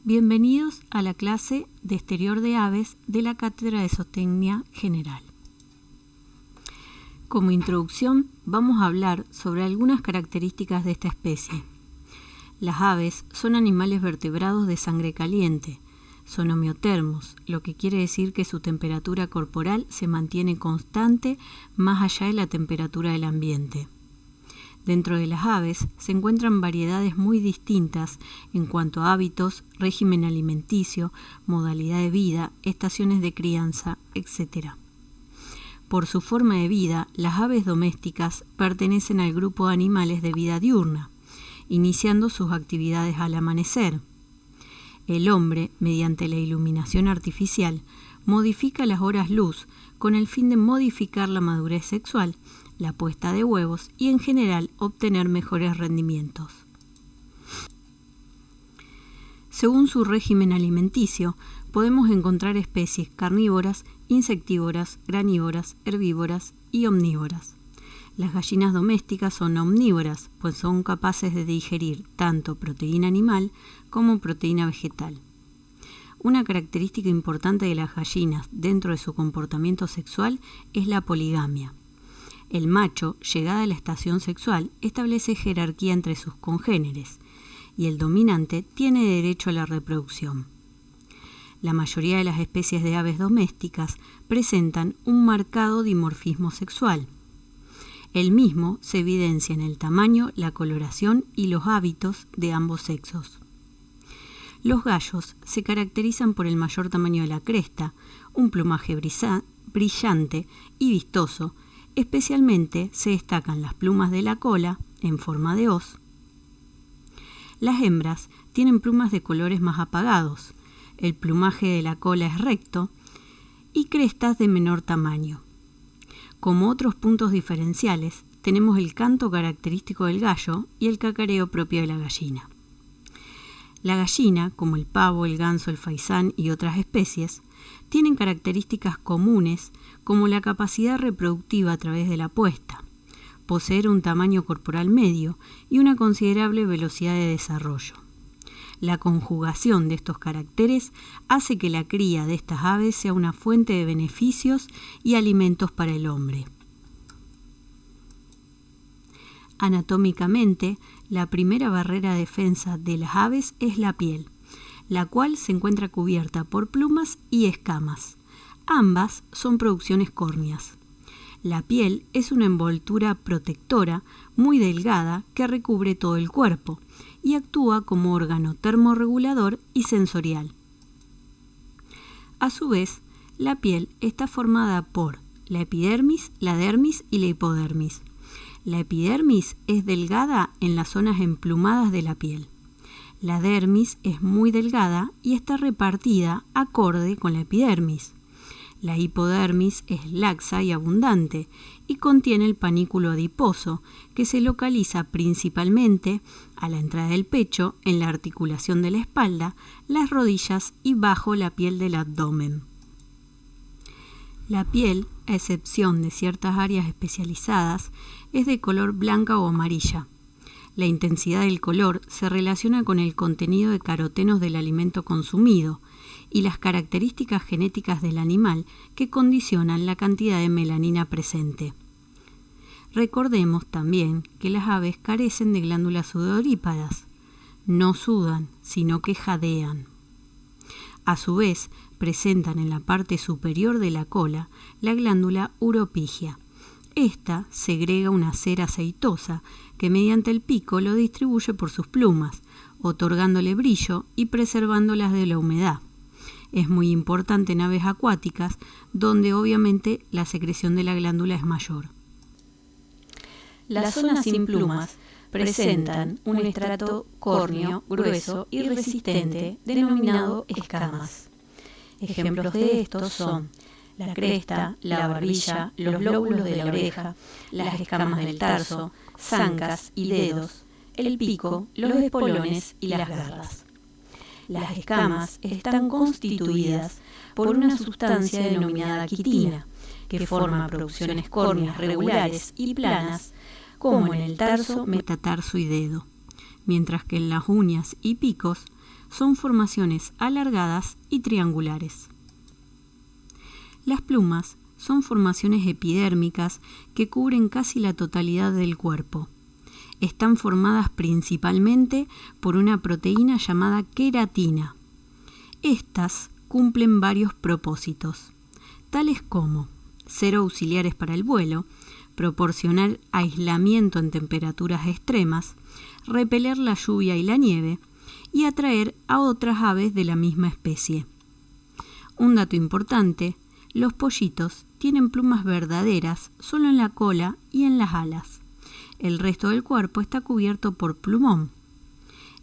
Bienvenidos a la clase de exterior de aves de la Cátedra de Zootecnia General. Como introducción, vamos a hablar sobre algunas características de esta especie. Las aves son animales vertebrados de sangre caliente. Son homeotermos, lo que quiere decir que su temperatura corporal se mantiene constante más allá de la temperatura del ambiente. Dentro de las aves se encuentran variedades muy distintas en cuanto a hábitos, régimen alimenticio, modalidad de vida, estaciones de crianza, etc. Por su forma de vida, las aves domésticas pertenecen al grupo de animales de vida diurna, iniciando sus actividades al amanecer. El hombre, mediante la iluminación artificial, modifica las horas luz con el fin de modificar la madurez sexual, la puesta de huevos y en general obtener mejores rendimientos. Según su régimen alimenticio, podemos encontrar especies carnívoras, insectívoras, granívoras, herbívoras y omnívoras. Las gallinas domésticas son omnívoras, pues son capaces de digerir tanto proteína animal como proteína vegetal. Una característica importante de las gallinas dentro de su comportamiento sexual es la poligamia. El macho, llegada a la estación sexual, establece jerarquía entre sus congéneres y el dominante tiene derecho a la reproducción. La mayoría de las especies de aves domésticas presentan un marcado dimorfismo sexual. El mismo se evidencia en el tamaño, la coloración y los hábitos de ambos sexos. Los gallos se caracterizan por el mayor tamaño de la cresta, un plumaje brillante y vistoso. Especialmente se destacan las plumas de la cola en forma de hoz. Las hembras tienen plumas de colores más apagados, el plumaje de la cola es recto y crestas de menor tamaño. Como otros puntos diferenciales, tenemos el canto característico del gallo y el cacareo propio de la gallina. La gallina, como el pavo, el ganso, el faisán y otras especies, tienen características comunes como la capacidad reproductiva a través de la puesta, poseer un tamaño corporal medio y una considerable velocidad de desarrollo. La conjugación de estos caracteres hace que la cría de estas aves sea una fuente de beneficios y alimentos para el hombre. Anatómicamente, la primera barrera de defensa de las aves es la piel, la cual se encuentra cubierta por plumas y escamas. Ambas son producciones córneas. La piel es una envoltura protectora muy delgada que recubre todo el cuerpo y actúa como órgano termorregulador y sensorial. A su vez, la piel está formada por la epidermis, la dermis y la hipodermis. La epidermis es delgada en las zonas emplumadas de la piel. La dermis es muy delgada y está repartida acorde con la epidermis. La hipodermis es laxa y abundante y contiene el panículo adiposo, que se localiza principalmente a la entrada del pecho, en la articulación de la espalda, las rodillas y bajo la piel del abdomen. La piel, a excepción de ciertas áreas especializadas, es de color blanca o amarilla. La intensidad del color se relaciona con el contenido de carotenos del alimento consumido y las características genéticas del animal que condicionan la cantidad de melanina presente. Recordemos también que las aves carecen de glándulas sudoríparas. No sudan, sino que jadean. A su vez, presentan en la parte superior de la cola la glándula uropigia. Esta segrega una cera aceitosa que mediante el pico lo distribuye por sus plumas, otorgándole brillo y preservándolas de la humedad. Es muy importante en aves acuáticas, donde obviamente la secreción de la glándula es mayor. Las zonas sin plumas presentan un estrato córneo grueso y resistente denominado escamas. Ejemplos de estos son la cresta, la barbilla, los lóbulos de la oreja, las escamas del tarso, zancas y dedos, el pico, los espolones y las garras. Las escamas están constituidas por una sustancia denominada quitina, que forma producciones córneas regulares y planas, como en el tarso, metatarso y dedo, mientras que en las uñas y picos son formaciones alargadas y triangulares. Las plumas son formaciones epidérmicas que cubren casi la totalidad del cuerpo. Están formadas principalmente por una proteína llamada queratina. Estas cumplen varios propósitos, tales como ser auxiliares para el vuelo, proporcionar aislamiento en temperaturas extremas, repeler la lluvia y la nieve y atraer a otras aves de la misma especie. Un dato importante: los pollitos tienen plumas verdaderas solo en la cola y en las alas. El resto del cuerpo está cubierto por plumón.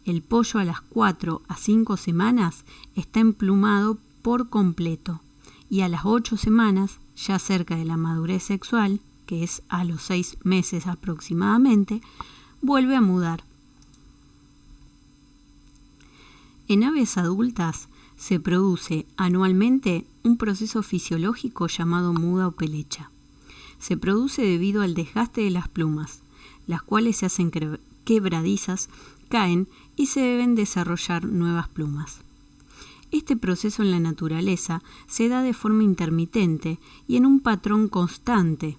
El pollo a las 4 a 5 semanas está emplumado por completo y a las 8 semanas, ya cerca de la madurez sexual, que es a los 6 meses aproximadamente, vuelve a mudar. En aves adultas se produce anualmente un proceso fisiológico llamado muda o pelecha. Se produce debido al desgaste de las plumas, las cuales se hacen quebradizas, caen y se deben desarrollar nuevas plumas. Este proceso en la naturaleza se da de forma intermitente y en un patrón constante,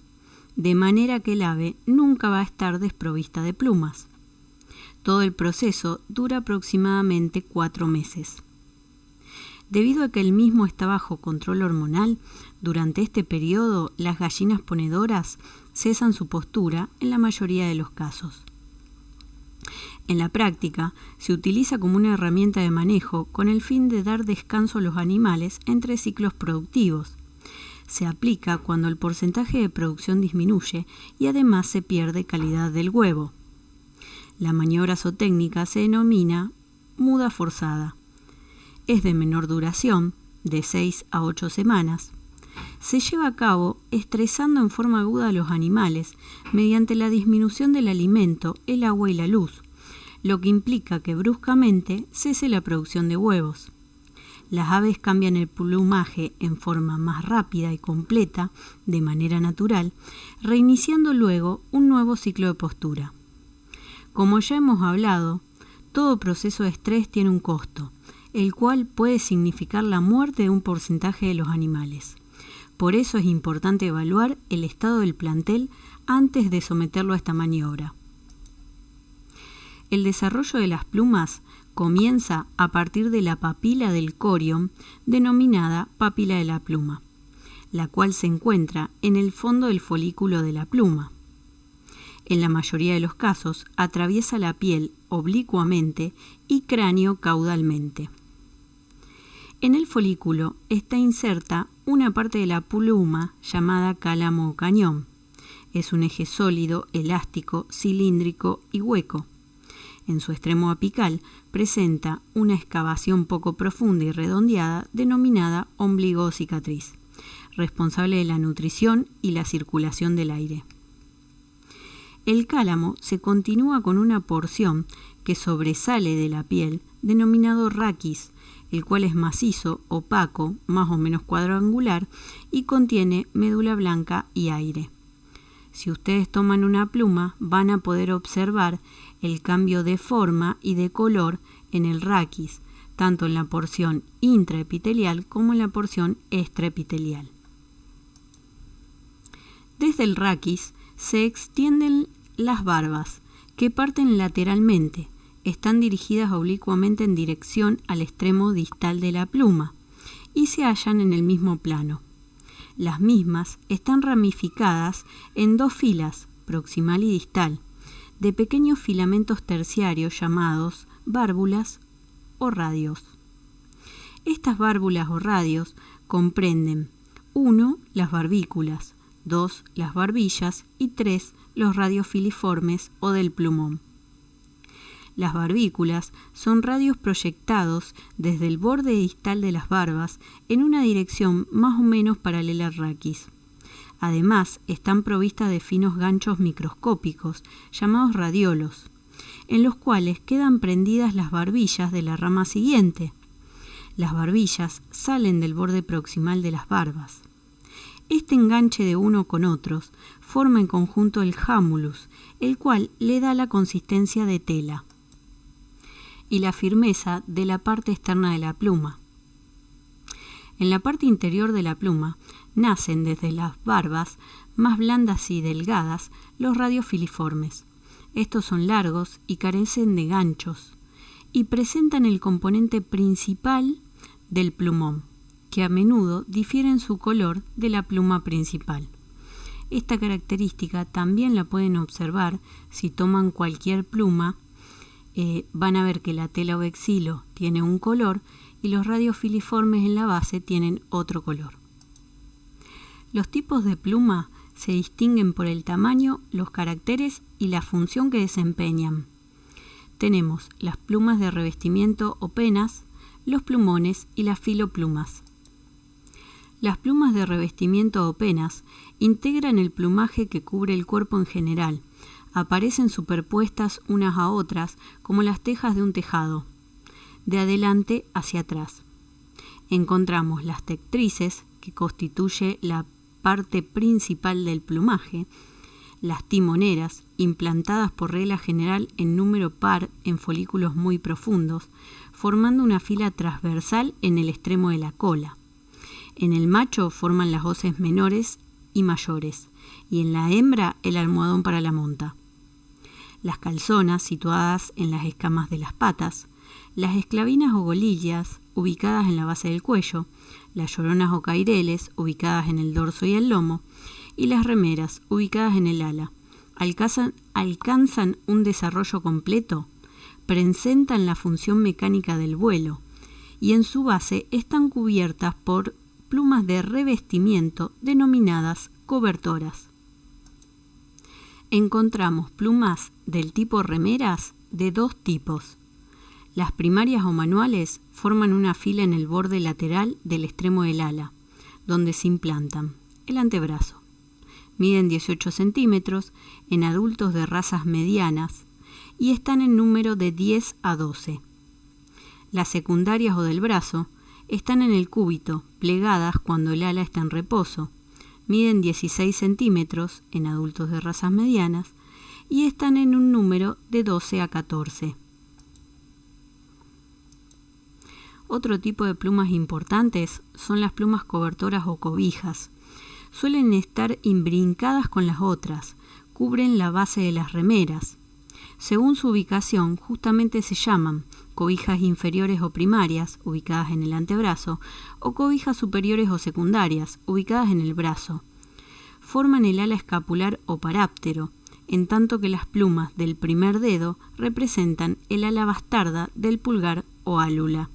de manera que el ave nunca va a estar desprovista de plumas. Todo el proceso dura aproximadamente 4 meses. Debido a que el mismo está bajo control hormonal, durante este periodo las gallinas ponedoras cesan su postura en la mayoría de los casos. En la práctica, se utiliza como una herramienta de manejo con el fin de dar descanso a los animales entre ciclos productivos. Se aplica cuando el porcentaje de producción disminuye y además se pierde calidad del huevo. La maniobra zootécnica se denomina muda forzada. Es de menor duración, de 6 a 8 semanas. Se lleva a cabo estresando en forma aguda a los animales mediante la disminución del alimento, el agua y la luz, lo que implica que bruscamente cese la producción de huevos. Las aves cambian el plumaje en forma más rápida y completa, de manera natural, reiniciando luego un nuevo ciclo de postura. Como ya hemos hablado, todo proceso de estrés tiene un costo, el cual puede significar la muerte de un porcentaje de los animales. Por eso es importante evaluar el estado del plantel antes de someterlo a esta maniobra. El desarrollo de las plumas comienza a partir de la papila del corión, denominada papila de la pluma, la cual se encuentra en el fondo del folículo de la pluma. En la mayoría de los casos, atraviesa la piel oblicuamente y cráneo caudalmente. En el folículo está inserta una parte de la pluma llamada cálamo o cañón. Es un eje sólido, elástico, cilíndrico y hueco. En su extremo apical presenta una excavación poco profunda y redondeada denominada ombligo o cicatriz, responsable de la nutrición y la circulación del aire. El cálamo se continúa con una porción que sobresale de la piel, denominado raquis, el cual es macizo, opaco, más o menos cuadrangular y contiene médula blanca y aire. Si ustedes toman una pluma, van a poder observar el cambio de forma y de color en el raquis, tanto en la porción intraepitelial como en la porción extraepitelial. Desde el raquis se extienden las barbas, que parten lateralmente, están dirigidas oblicuamente en dirección al extremo distal de la pluma y se hallan en el mismo plano. Las mismas están ramificadas en 2 filas, proximal y distal, de pequeños filamentos terciarios llamados válvulas o radios. Estas válvulas o radios comprenden 1. Las barbículas, 2. Las barbillas y 3. Los radios filiformes o del plumón. Las barbículas son radios proyectados desde el borde distal de las barbas en una dirección más o menos paralela al raquis. Además, están provistas de finos ganchos microscópicos, llamados radiolos, en los cuales quedan prendidas las barbillas de la rama siguiente. Las barbillas salen del borde proximal de las barbas. Este enganche de uno con otros forma en conjunto el hámulus, el cual le da la consistencia de tela. y la firmeza de la parte externa de la pluma. En la parte interior de la pluma nacen desde las barbas, más blandas y delgadas, los radios filiformes. Estos son largos y carecen de ganchos y presentan el componente principal del plumón, que a menudo difiere en su color de la pluma principal. Esta característica también la pueden observar si toman cualquier pluma. Van a ver que la tela o vexilo tiene un color y los radios filiformes en la base tienen otro color. Los tipos de pluma se distinguen por el tamaño, los caracteres y la función que desempeñan. Tenemos las plumas de revestimiento o penas, los plumones y las filoplumas. Las plumas de revestimiento o penas integran el plumaje que cubre el cuerpo en general. Aparecen superpuestas unas a otras como las tejas de un tejado, de adelante hacia atrás. Encontramos las tectrices, que constituye la parte principal del plumaje, las timoneras, implantadas por regla general en número par en folículos muy profundos, formando una fila transversal en el extremo de la cola. En el macho forman las hoces menores y mayores, y en la hembra el almohadón para la monta. Las calzonas, situadas en las escamas de las patas, las esclavinas o golillas, ubicadas en la base del cuello, las lloronas o caireles, ubicadas en el dorso y el lomo, y las remeras, ubicadas en el ala, alcanzan un desarrollo completo, presentan la función mecánica del vuelo, y en su base están cubiertas por plumas de revestimiento denominadas cobertoras. Encontramos plumas del tipo remeras de dos tipos. Las primarias o manuales forman una fila en el borde lateral del extremo del ala, donde se implantan el antebrazo. Miden 18 centímetros en adultos de razas medianas y están en número de 10 a 12. Las secundarias o del brazo están en el cúbito, plegadas cuando el ala está en reposo. Miden 16 centímetros en adultos de razas medianas y están en un número de 12 a 14. Otro tipo de plumas importantes son las plumas cobertoras o cobijas. Suelen estar imbrincadas con las otras, cubren la base de las remeras. Según su ubicación, justamente se llaman cobijas inferiores o primarias, ubicadas en el antebrazo, o cobijas superiores o secundarias, ubicadas en el brazo. Forman el ala escapular o paráptero, en tanto que las plumas del primer dedo representan el ala bastarda del pulgar o álula.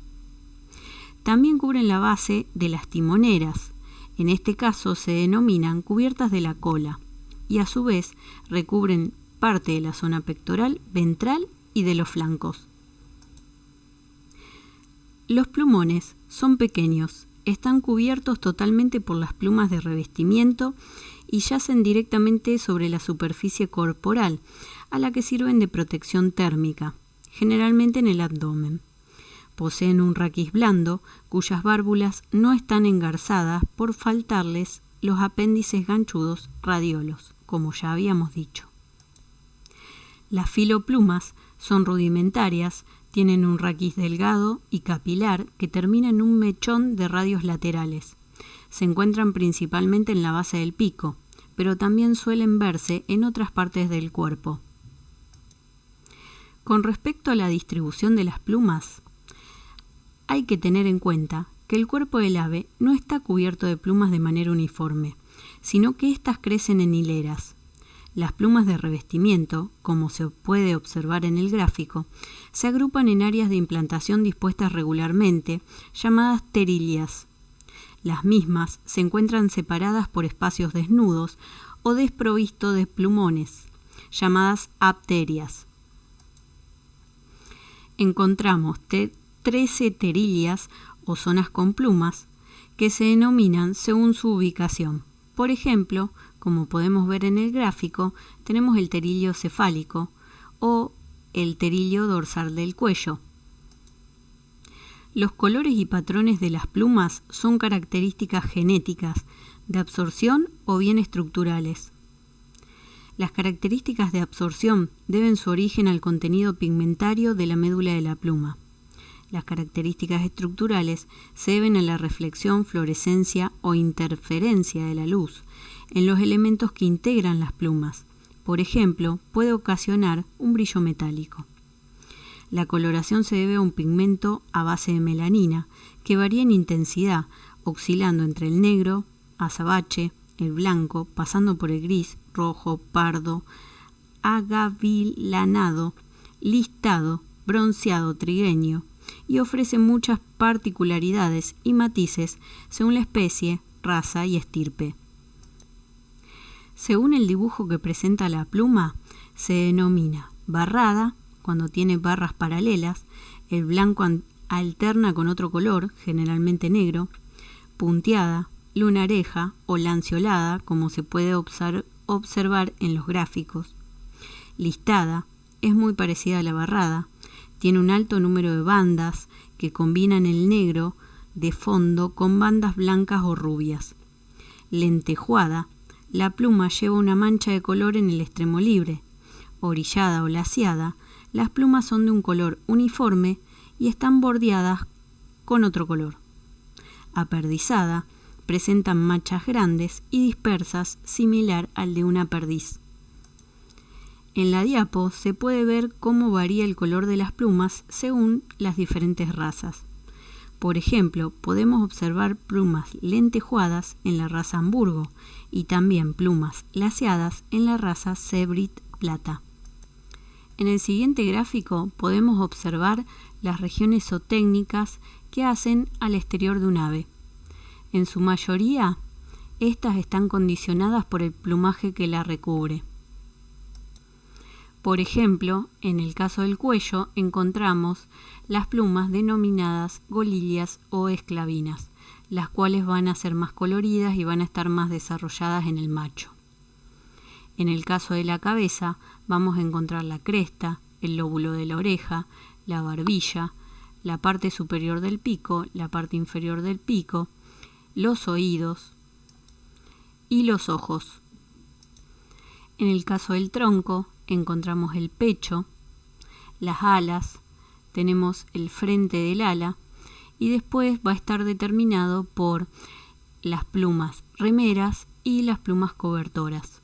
También cubren la base de las timoneras. En este caso se denominan cubiertas de la cola y a su vez recubren parte de la zona pectoral, ventral y de los flancos. Los plumones son pequeños, están cubiertos totalmente por las plumas de revestimiento y yacen directamente sobre la superficie corporal, a la que sirven de protección térmica, generalmente en el abdomen. Poseen un raquis blando, cuyas válvulas no están engarzadas por faltarles los apéndices ganchudos radiolos, como ya habíamos dicho. Las filoplumas son rudimentarias, tienen un raquis delgado y capilar que termina en un mechón de radios laterales. Se encuentran principalmente en la base del pico, pero también suelen verse en otras partes del cuerpo. Con respecto a la distribución de las plumas, hay que tener en cuenta que el cuerpo del ave no está cubierto de plumas de manera uniforme, sino que éstas crecen en hileras. Las plumas de revestimiento, como se puede observar en el gráfico, se agrupan en áreas de implantación dispuestas regularmente, llamadas terilias. Las mismas se encuentran separadas por espacios desnudos o desprovistos de plumones, llamadas apterias. Encontramos 13 terilias o zonas con plumas que se denominan según su ubicación. Por ejemplo, como podemos ver en el gráfico, tenemos el terilio cefálico o el terilio dorsal del cuello. Los colores y patrones de las plumas son características genéticas, de absorción o bien estructurales. Las características de absorción deben su origen al contenido pigmentario de la médula de la pluma. Las características estructurales se deben a la reflexión, fluorescencia o interferencia de la luz en los elementos que integran las plumas. Por ejemplo, puede ocasionar un brillo metálico. La coloración se debe a un pigmento a base de melanina que varía en intensidad, oscilando entre el negro, azabache, el blanco, pasando por el gris, rojo, pardo, agavilanado, listado, bronceado, trigueño, y ofrece muchas particularidades y matices según la especie, raza y estirpe. Según el dibujo que presenta la pluma, se denomina barrada cuando tiene barras paralelas, el blanco alterna con otro color, generalmente negro, punteada, lunareja o lanceolada, como se puede observar en los gráficos. Listada, es muy parecida a la barrada, tiene un alto número de bandas que combinan el negro de fondo con bandas blancas o rubias. Lentejuada, la pluma lleva una mancha de color en el extremo libre. Orillada o laceada, las plumas son de un color uniforme y están bordeadas con otro color. Aperdizada, presentan manchas grandes y dispersas similar al de una perdiz. En la diapo se puede ver cómo varía el color de las plumas según las diferentes razas. Por ejemplo, podemos observar plumas lentejuadas en la raza Hamburgo y también plumas laceadas en la raza Sebrit Plata. En el siguiente gráfico podemos observar las regiones zootécnicas que hacen al exterior de un ave. En su mayoría, estas están condicionadas por el plumaje que la recubre. Por ejemplo, en el caso del cuello encontramos las plumas denominadas golillas o esclavinas, las cuales van a ser más coloridas y van a estar más desarrolladas en el macho. En el caso de la cabeza vamos a encontrar la cresta, el lóbulo de la oreja, la barbilla, la parte superior del pico, la parte inferior del pico, los oídos y los ojos. En el caso del tronco encontramos el pecho, las alas, tenemos el frente del ala y después va a estar determinado por las plumas remeras y las plumas cobertoras.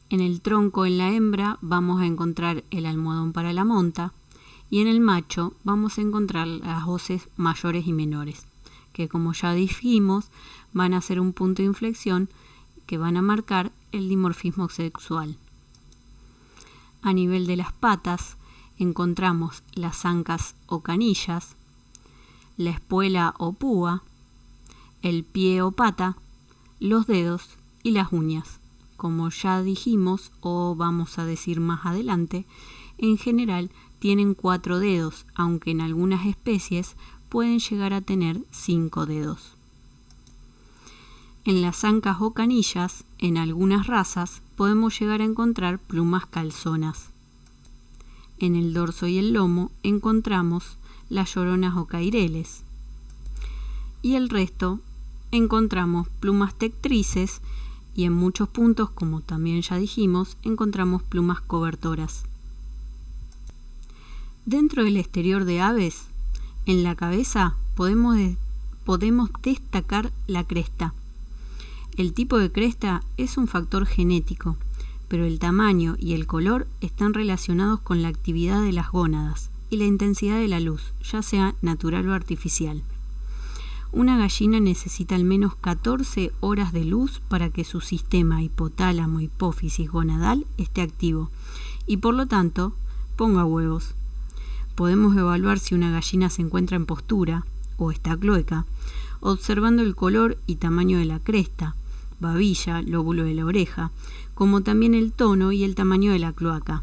En el tronco, en la hembra, vamos a encontrar el almohadón para la monta y en el macho vamos a encontrar las hoces mayores y menores, que como ya dijimos van a ser un punto de inflexión que van a marcar el dimorfismo sexual. A nivel de las patas encontramos las ancas o canillas, la espuela o púa, el pie o pata, los dedos y las uñas. Como ya dijimos o vamos a decir más adelante, en general tienen 4 dedos, aunque en algunas especies pueden llegar a tener 5 dedos. En las ancas o canillas, en algunas razas, podemos llegar a encontrar plumas calzonas. En el dorso y el lomo encontramos las lloronas o caireles. Y el resto encontramos plumas tectrices y en muchos puntos, como también ya dijimos, encontramos plumas cobertoras. Dentro del exterior de aves, en la cabeza podemos destacar la cresta. El tipo de cresta es un factor genético, pero el tamaño y el color están relacionados con la actividad de las gónadas y la intensidad de la luz, ya sea natural o artificial. Una gallina necesita al menos 14 horas de luz para que su sistema hipotálamo, hipófisis, gonadal esté activo y por lo tanto ponga huevos. Podemos evaluar si una gallina se encuentra en postura o está cloaca, observando el color y tamaño de la cresta, babilla, lóbulo de la oreja, como también el tono y el tamaño de la cloaca.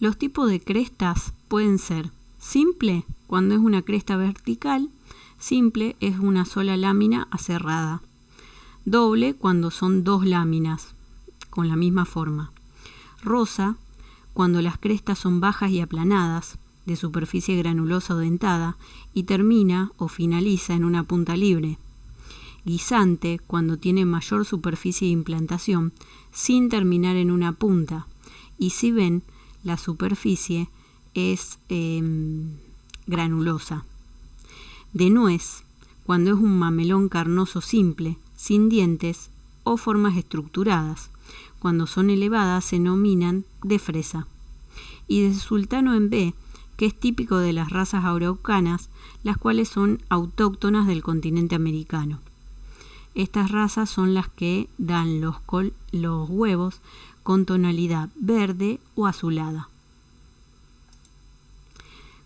Los tipos de crestas pueden ser simple, cuando es una cresta vertical, simple es una sola lámina aserrada, doble cuando son 2 láminas con la misma forma, rosa cuando las crestas son bajas y aplanadas, de superficie granulosa o dentada, y termina o finaliza en una punta libre, guisante cuando tiene mayor superficie de implantación sin terminar en una punta, y si ven, la superficie es granulosa. De nuez, cuando es un mamelón carnoso simple, sin dientes o formas estructuradas. Cuando son elevadas se denominan de fresa. Y de sultano en B, que es típico de las razas araucanas, las cuales son autóctonas del continente americano. Estas razas son las que dan los huevos con tonalidad verde o azulada.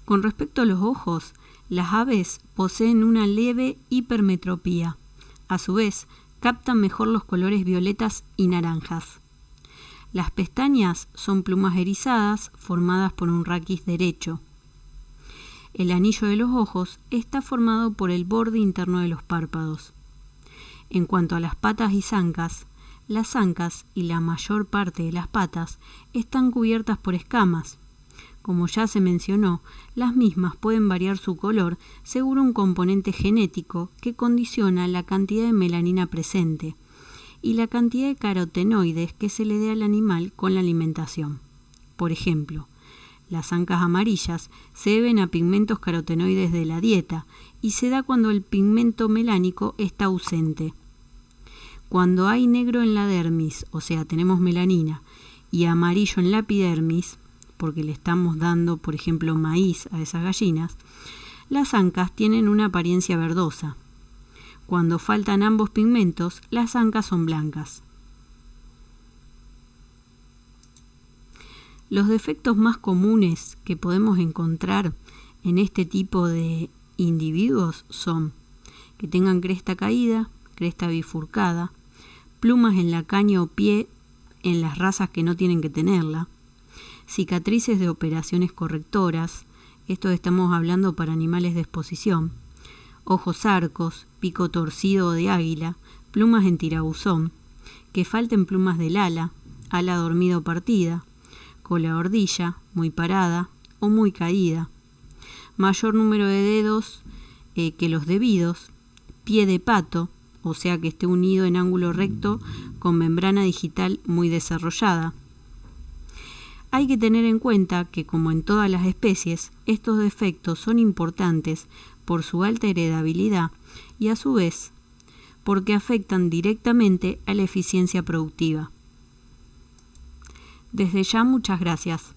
Con respecto a los ojos, las aves poseen una leve hipermetropía. A su vez, captan mejor los colores violetas y naranjas. Las pestañas son plumas erizadas formadas por un raquis derecho. El anillo de los ojos está formado por el borde interno de los párpados. En cuanto a las patas y zancas, las zancas y la mayor parte de las patas están cubiertas por escamas. Como ya se mencionó, las mismas pueden variar su color según un componente genético que condiciona la cantidad de melanina presente y la cantidad de carotenoides que se le dé al animal con la alimentación. Por ejemplo, las zancas amarillas se deben a pigmentos carotenoides de la dieta y se da cuando el pigmento melánico está ausente. Cuando hay negro en la dermis, o sea, tenemos melanina, y amarillo en la epidermis, porque le estamos dando, por ejemplo, maíz a esas gallinas, las zancas tienen una apariencia verdosa. Cuando faltan ambos pigmentos, las zancas son blancas. Los defectos más comunes que podemos encontrar en este tipo de individuos son que tengan cresta caída, cresta bifurcada, plumas en la caña o pie en las razas que no tienen que tenerla, cicatrices de operaciones correctoras, esto estamos hablando para animales de exposición, ojos arcos, pico torcido o de águila, plumas en tirabuzón, que falten plumas del ala dormida o partida, cola ordilla, muy parada o muy caída, mayor número de dedos que los debidos, pie de pato, o sea que esté unido en ángulo recto con membrana digital muy desarrollada. Hay que tener en cuenta que, como en todas las especies, estos defectos son importantes por su alta heredabilidad y, a su vez, porque afectan directamente a la eficiencia productiva. Desde ya, muchas gracias.